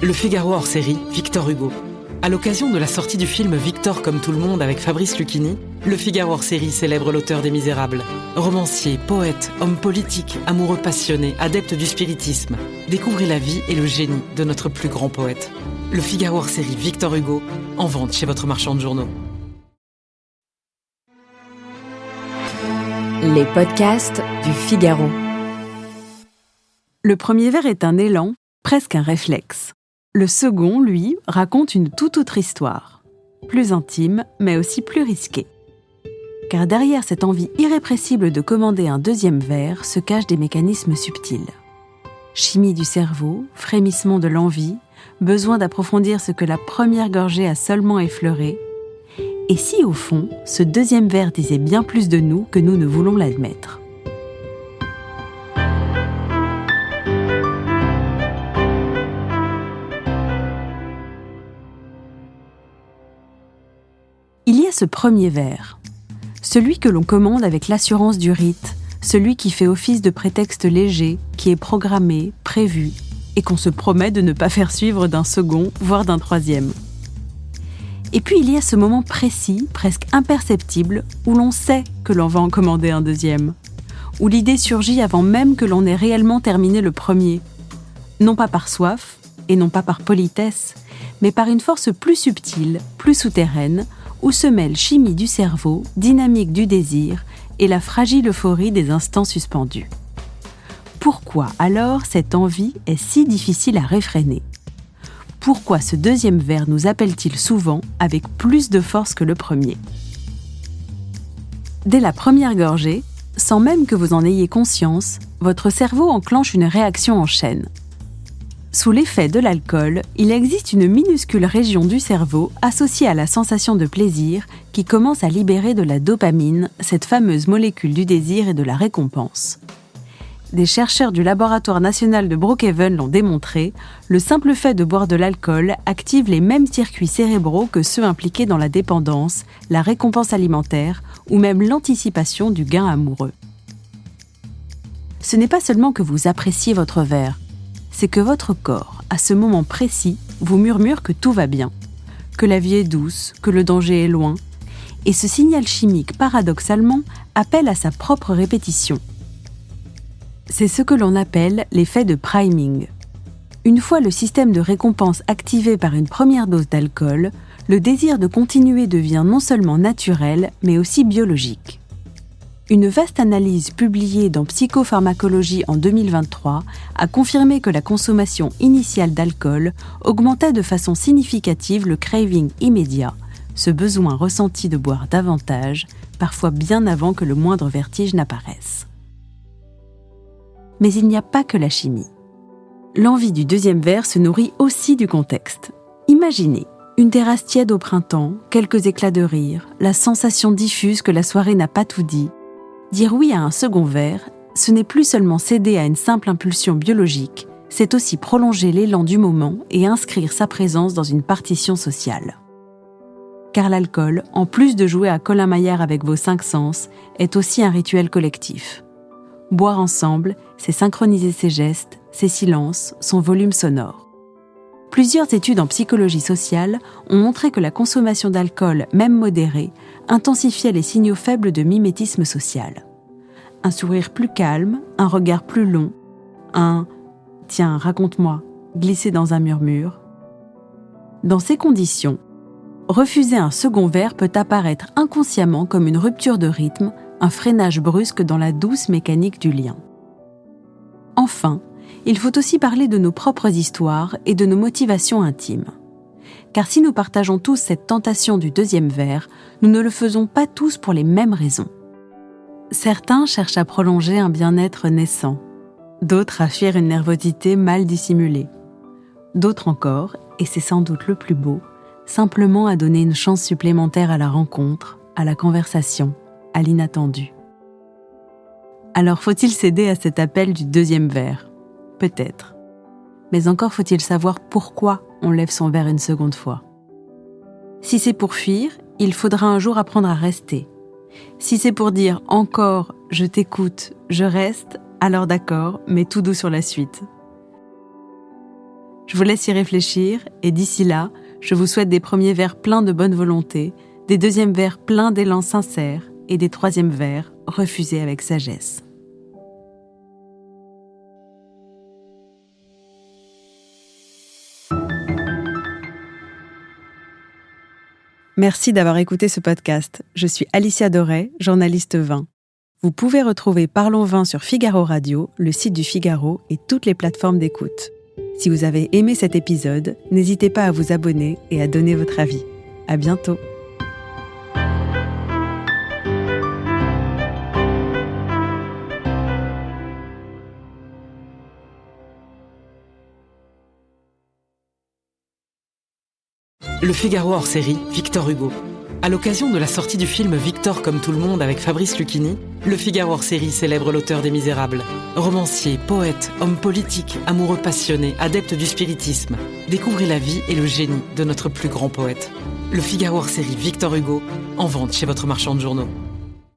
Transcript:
Le Figaro hors série, Victor Hugo. À l'occasion de la sortie du film Victor comme tout le monde avec Fabrice Lucchini, Le Figaro hors série célèbre l'auteur des Misérables. Romancier, poète, homme politique, amoureux passionné, adepte du spiritisme. Découvrez la vie et le génie de notre plus grand poète. Le Figaro hors série, Victor Hugo, en vente chez votre marchand de journaux. Les podcasts du Figaro. Le premier vers est un élan, presque un réflexe. Le second, lui, raconte une toute autre histoire, plus intime, mais aussi plus risquée. Car derrière cette envie irrépressible de commander un deuxième verre se cachent des mécanismes subtils. Chimie du cerveau, frémissement de l'envie, besoin d'approfondir ce que la première gorgée a seulement effleuré. Et si, au fond, ce deuxième verre disait bien plus de nous que nous ne voulons l'admettre ? Il y a ce premier verre, celui que l'on commande avec l'assurance du rite, celui qui fait office de prétexte léger, qui est programmé, prévu, et qu'on se promet de ne pas faire suivre d'un second, voire d'un troisième. Et puis il y a ce moment précis, presque imperceptible, où l'on sait que l'on va en commander un deuxième, où l'idée surgit avant même que l'on ait réellement terminé le premier, non pas par soif, et non pas par politesse, mais par une force plus subtile, plus souterraine, où se mêlent chimie du cerveau, dynamique du désir et la fragile euphorie des instants suspendus. Pourquoi alors cette envie est si difficile à réfréner ? Pourquoi ce deuxième verre nous appelle-t-il souvent avec plus de force que le premier ? Dès la première gorgée, sans même que vous en ayez conscience, votre cerveau enclenche une réaction en chaîne. Sous l'effet de l'alcool, il existe une minuscule région du cerveau associée à la sensation de plaisir qui commence à libérer de la dopamine, cette fameuse molécule du désir et de la récompense. Des chercheurs du laboratoire national de Brookhaven l'ont démontré, le simple fait de boire de l'alcool active les mêmes circuits cérébraux que ceux impliqués dans la dépendance, la récompense alimentaire ou même l'anticipation du gain amoureux. Ce n'est pas seulement que vous appréciez votre verre, c'est que votre corps, à ce moment précis, vous murmure que tout va bien, que la vie est douce, que le danger est loin, et ce signal chimique, paradoxalement, appelle à sa propre répétition. C'est ce que l'on appelle l'effet de priming. Une fois le système de récompense activé par une première dose d'alcool, le désir de continuer devient non seulement naturel, mais aussi biologique. Une vaste analyse publiée dans Psychopharmacologie en 2023 a confirmé que la consommation initiale d'alcool augmentait de façon significative le craving immédiat, ce besoin ressenti de boire davantage, parfois bien avant que le moindre vertige n'apparaisse. Mais il n'y a pas que la chimie. L'envie du deuxième verre se nourrit aussi du contexte. Imaginez une terrasse tiède au printemps, quelques éclats de rire, la sensation diffuse que la soirée n'a pas tout dit. Dire oui à un second verre, ce n'est plus seulement céder à une simple impulsion biologique, c'est aussi prolonger l'élan du moment et inscrire sa présence dans une partition sociale. Car l'alcool, en plus de jouer à Colin-Maillard avec vos 5 sens, est aussi un rituel collectif. Boire ensemble, c'est synchroniser ses gestes, ses silences, son volume sonore. Plusieurs études en psychologie sociale ont montré que la consommation d'alcool, même modérée, intensifiait les signaux faibles de mimétisme social. Un sourire plus calme, un regard plus long, un « tiens, raconte-moi » glissé dans un murmure. Dans ces conditions, refuser un second verre peut apparaître inconsciemment comme une rupture de rythme, un freinage brusque dans la douce mécanique du lien. Enfin, il faut aussi parler de nos propres histoires et de nos motivations intimes. Car si nous partageons tous cette tentation du deuxième verre, nous ne le faisons pas tous pour les mêmes raisons. Certains cherchent à prolonger un bien-être naissant, d'autres à fuir une nervosité mal dissimulée, d'autres encore, et c'est sans doute le plus beau, simplement à donner une chance supplémentaire à la rencontre, à la conversation, à l'inattendu. Alors faut-il céder à cet appel du deuxième verre ? Peut-être. Mais encore faut-il savoir pourquoi on lève son verre une seconde fois. Si c'est pour fuir, il faudra un jour apprendre à rester. Si c'est pour dire encore « je t'écoute, je reste », alors d'accord, mais tout doux sur la suite. Je vous laisse y réfléchir et d'ici là, je vous souhaite des premiers vers pleins de bonne volonté, des deuxièmes vers pleins d'élan sincère et des troisièmes vers refusés avec sagesse. Merci d'avoir écouté ce podcast. Je suis Alicia Doré, journaliste vin. Vous pouvez retrouver Parlons Vin sur Figaro Radio, le site du Figaro et toutes les plateformes d'écoute. Si vous avez aimé cet épisode, n'hésitez pas à vous abonner et à donner votre avis. À bientôt. Le Figaro hors série, Victor Hugo. À l'occasion de la sortie du film Victor comme tout le monde avec Fabrice Lucchini, Le Figaro hors série célèbre l'auteur des Misérables. Romancier, poète, homme politique, amoureux passionné, adepte du spiritisme. Découvrez la vie et le génie de notre plus grand poète. Le Figaro hors série Victor Hugo, en vente chez votre marchand de journaux.